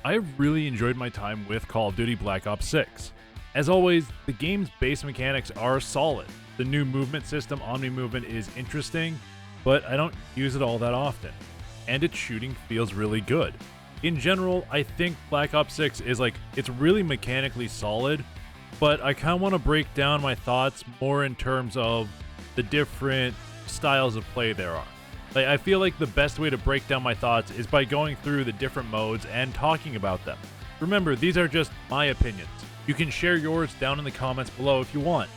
I really enjoyed my time with Call of Duty Black Ops 6. As always, the game's base mechanics are solid. The new movement system, Omni Movement, is interesting, but I don't use it all that often. And its shooting feels really good. In general, I think Black Ops 6 is it's really mechanically solid, but I kind of want to break down my thoughts more in terms of the different styles of play there are. I feel like the best way to break down my thoughts is by going through the different modes and talking about them. Remember, these are just my opinions. You can share yours down in the comments below if you want.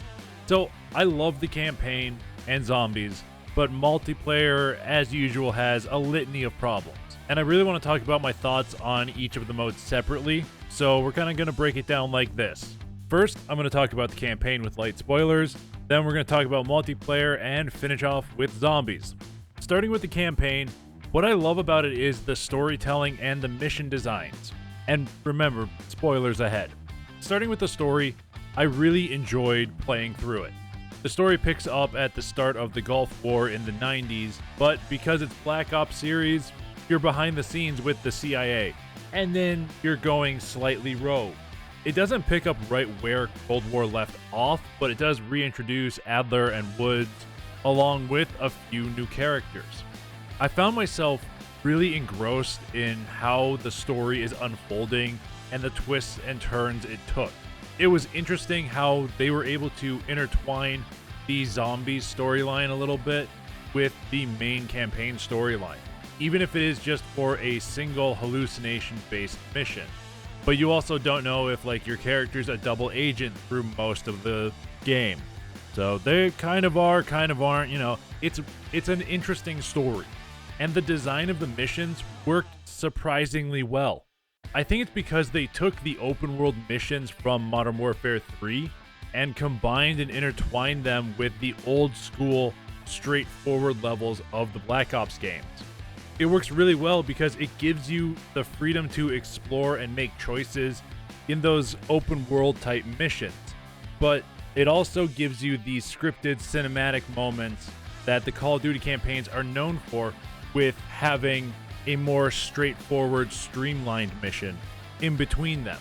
So, I love the campaign and zombies, but multiplayer, as usual, has a litany of problems. And I really want to talk about my thoughts on each of the modes separately, so we're kind of going to break it down like this. First, I'm going to talk about the campaign with light spoilers, then we're going to talk about multiplayer and finish off with zombies. Starting with the campaign, what I love about it is the storytelling and the mission designs. And remember, spoilers ahead. Starting with the story, I really enjoyed playing through it. The story picks up at the start of the Gulf War in the 90s, but because it's Black Ops series, you're behind the scenes with the CIA, and then you're going slightly rogue. It doesn't pick up right where Cold War left off, but it does reintroduce Adler and Woods, along with a few new characters. I found myself really engrossed in how the story is unfolding and the twists and turns it took. It was interesting how they were able to intertwine the zombies storyline a little bit with the main campaign storyline, even if it is just for a single hallucination-based mission. But you also don't know if your character's a double agent through most of the game. So they kind of are, kind of aren't, it's an interesting story. And the design of the missions worked surprisingly well. I think it's because they took the open world missions from Modern Warfare 3 and combined and intertwined them with the old school, straightforward levels of the Black Ops games. It works really well because it gives you the freedom to explore and make choices in those open world type missions. But it also gives you these scripted cinematic moments that the Call of Duty campaigns are known for, with having a more straightforward, streamlined mission in between them.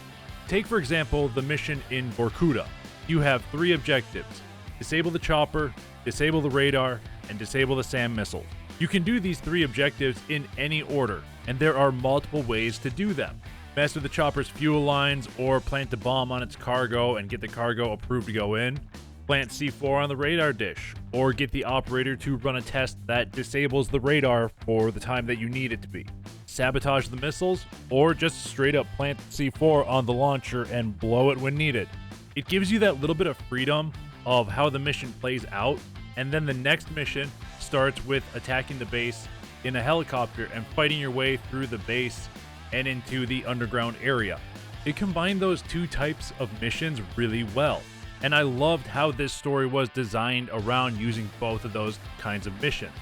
Take, for example, the mission in Vorkuta. You have 3 objectives: disable the chopper, disable the radar, and disable the SAM missiles. You can do these 3 objectives in any order, and there are multiple ways to do them. Mess with the chopper's fuel lines, or plant a bomb on its cargo and get the cargo approved to go in. Plant C4 on the radar dish, or get the operator to run a test that disables the radar for the time that you need it to be. Sabotage the missiles, or just straight up plant C4 on the launcher and blow it when needed. It gives you that little bit of freedom of how the mission plays out, and then the next mission starts with attacking the base in a helicopter and fighting your way through the base and into the underground area. It combined those 2 types of missions really well, and I loved how this story was designed around using both of those kinds of missions.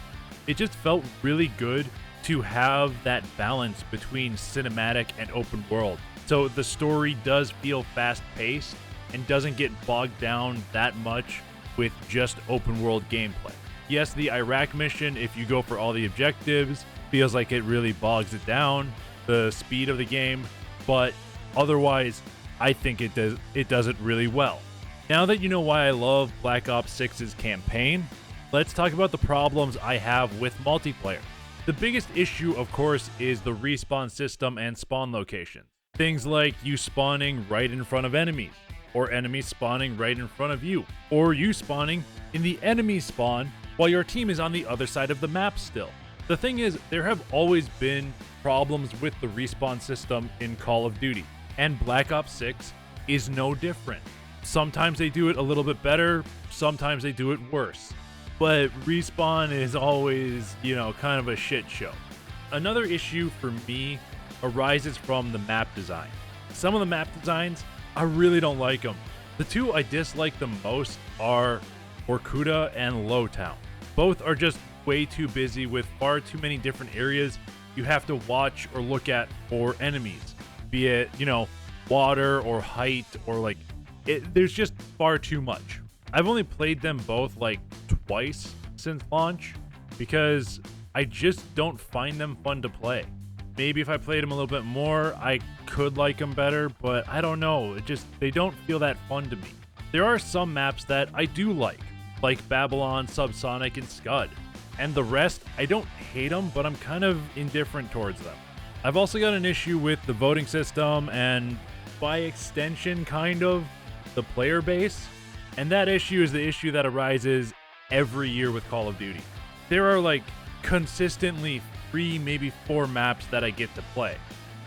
It just felt really good to have that balance between cinematic and open world. So the story does feel fast-paced and doesn't get bogged down that much with just open world gameplay. Yes, the Iraq mission, if you go for all the objectives, feels like it really bogs it down, the speed of the game, but otherwise, I think it does it really well. Now that you know why I love Black Ops 6's campaign, let's talk about the problems I have with multiplayer. The biggest issue, of course, is the respawn system and spawn locations. Things like you spawning right in front of enemies, or enemies spawning right in front of you, or you spawning in the enemy spawn while your team is on the other side of the map still. The thing is, there have always been problems with the respawn system in Call of Duty, and Black Ops 6 is no different. Sometimes they do it a little bit better, sometimes they do it worse. But respawn is always, kind of a shit show. Another issue for me arises from the map design. Some of the map designs, I really don't like them. The 2 I dislike the most are Vorkuta and Lowtown. Both are just way too busy with far too many different areas you have to watch or look at for enemies. Be it, water or height or there's just far too much. I've only played them both twice since launch because I just don't find them fun to play. maybe if I played them a little bit more, I could like them better, but I don't know. They don't feel that fun to me. There are some maps that I do like Babylon, Subsonic, and Scud. And the rest, I don't hate them, but I'm kind of indifferent towards them. I've also got an issue with the voting system and, by extension, kind of, the player base. And that issue is the issue that arises every year with Call of Duty. There are like consistently 3, maybe 4 maps that I get to play.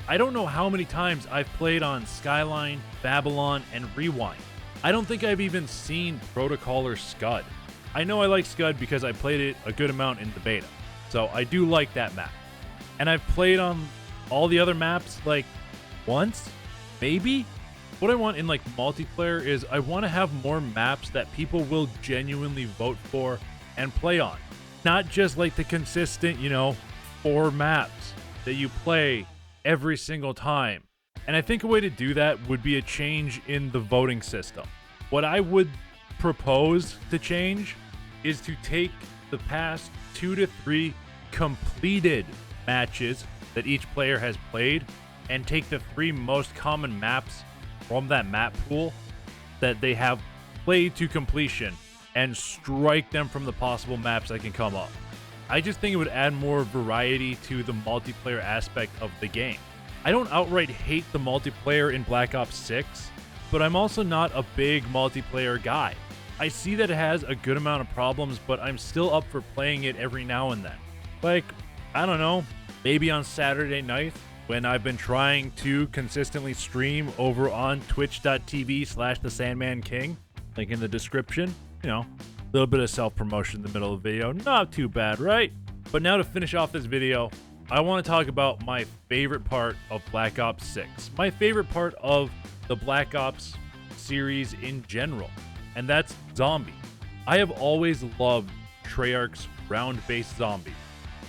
I don't know how many times I've played on Skyline, Babylon, and Rewind. I don't think I've even seen Protocol or Scud. I know I like Scud because I played it a good amount in the beta, so I do like that map. And I've played on all the other maps like once, maybe? What I want in like multiplayer is I want to have more maps that people will genuinely vote for and play on. Not just like the consistent, 4 maps that you play every single time. And I think a way to do that would be a change in the voting system. What I would propose to change is to take the past 2 to 3 completed matches that each player has played and take the 3 most common maps from that map pool that they have played to completion and strike them from the possible maps that can come up. I just think it would add more variety to the multiplayer aspect of the game. I don't outright hate the multiplayer in Black Ops 6, but I'm also not a big multiplayer guy. I see that it has a good amount of problems, but I'm still up for playing it every now and then. Like, I don't know, maybe on Saturday night when I've been trying to consistently stream over on twitch.tv/thesandmanking, link in the description. A little bit of self-promotion in the middle of the video. Not too bad, right? But now to finish off this video, I want to talk about my favorite part of Black Ops 6. My favorite part of the Black Ops series in general, and that's zombies. I have always loved Treyarch's round-based zombies.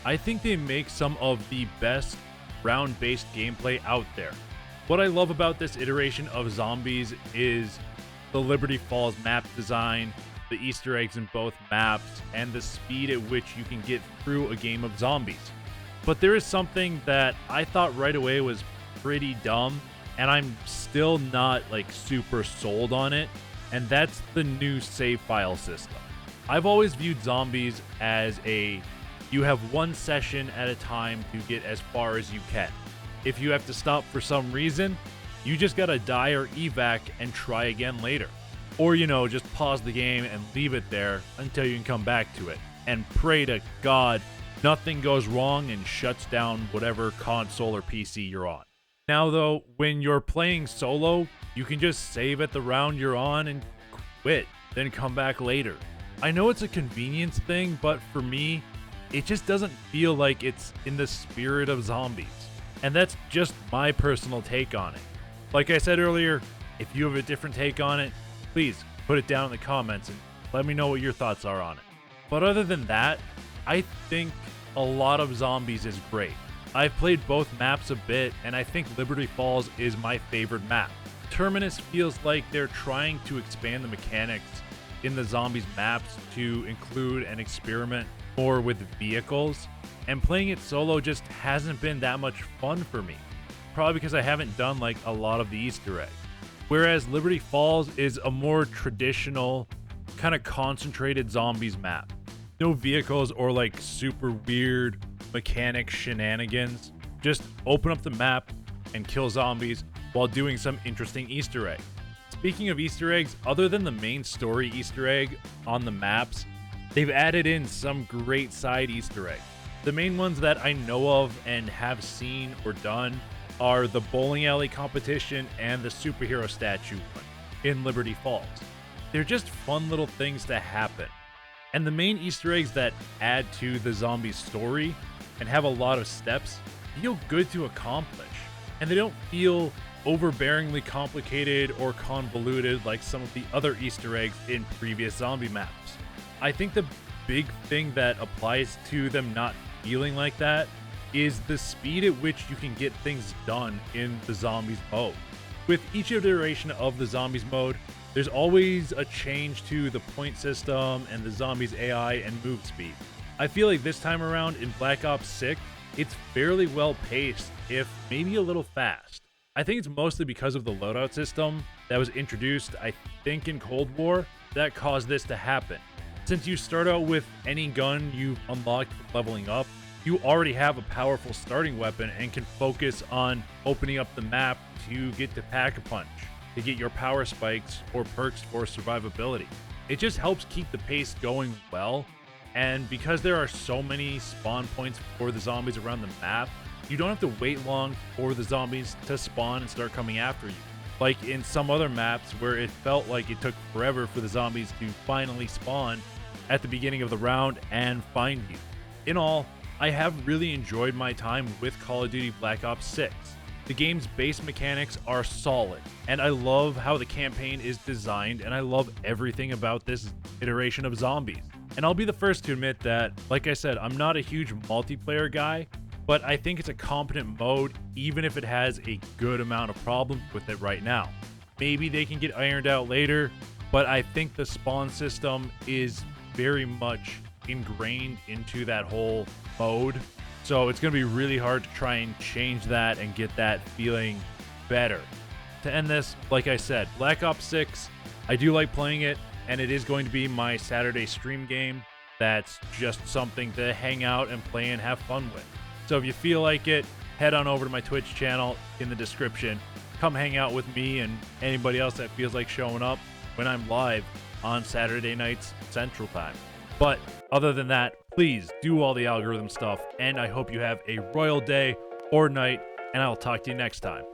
I think they make some of the best round-based gameplay out there. What I love about this iteration of zombies is the Liberty Falls map design, the Easter eggs in both maps, and the speed at which you can get through a game of zombies. But there is something that I thought right away was pretty dumb, and I'm still not like super sold on it, and that's the new save file system. I've always viewed zombies as you have one session at a time to get as far as you can. If you have to stop for some reason, you just gotta die or evac and try again later. Or, just pause the game and leave it there until you can come back to it. And pray to God nothing goes wrong and shuts down whatever console or PC you're on. Now though, when you're playing solo, you can just save at the round you're on and quit, then come back later. I know it's a convenience thing, but for me, it just doesn't feel like it's in the spirit of zombies. And that's just my personal take on it. Like I said earlier, if you have a different take on it, please put it down in the comments and let me know what your thoughts are on it. But other than that, I think a lot of zombies is great. I've played both maps a bit, and I think Liberty Falls is my favorite map. Terminus feels like they're trying to expand the mechanics in the zombies maps to include and experiment more with vehicles, and playing it solo just hasn't been that much fun for me. Probably because I haven't done like a lot of the Easter eggs. Whereas Liberty Falls is a more traditional, kind of concentrated zombies map. No vehicles or like super weird mechanic shenanigans. Just open up the map and kill zombies while doing some interesting Easter eggs. Speaking of Easter eggs, other than the main story Easter egg on the maps, they've added in some great side Easter eggs. The main ones that I know of and have seen or done are the bowling alley competition and the superhero statue one in Liberty Falls. They're just fun little things to happen. And the main Easter eggs that add to the zombie story and have a lot of steps feel good to accomplish. And they don't feel overbearingly complicated or convoluted like some of the other Easter eggs in previous zombie maps. I think the big thing that applies to them not feeling like that is the speed at which you can get things done in the zombies mode. With each iteration of the zombies mode, there's always a change to the point system and the zombies AI and move speed. I feel like this time around in Black Ops 6, it's fairly well paced, if maybe a little fast. I think it's mostly because of the loadout system that was introduced, I think, in Cold War that caused this to happen. Since you start out with any gun you've unlocked leveling up, you already have a powerful starting weapon and can focus on opening up the map to get to Pack-a-Punch, to get your power spikes or perks for survivability. It just helps keep the pace going well, and because there are so many spawn points for the zombies around the map, you don't have to wait long for the zombies to spawn and start coming after you. Like in some other maps where it felt like it took forever for the zombies to finally spawn at the beginning of the round and find you. In all, I have really enjoyed my time with Call of Duty Black Ops 6. The game's base mechanics are solid, and I love how the campaign is designed, and I love everything about this iteration of zombies. And I'll be the first to admit that, like I said, I'm not a huge multiplayer guy, but I think it's a competent mode even if it has a good amount of problems with it right now. Maybe they can get ironed out later, but I think the spawn system is very much ingrained into that whole mode. So it's going to be really hard to try and change that and get that feeling better. To end this, like I said, Black Ops 6, I do like playing it, and it is going to be my Saturday stream game. That's just something to hang out and play and have fun with. So if you feel like it, head on over to my Twitch channel in the description. Come hang out with me and anybody else that feels like showing up when I'm live on Saturday nights Central Time. But other than that, please do all the algorithm stuff, and I hope you have a royal day or night, and I'll talk to you next time.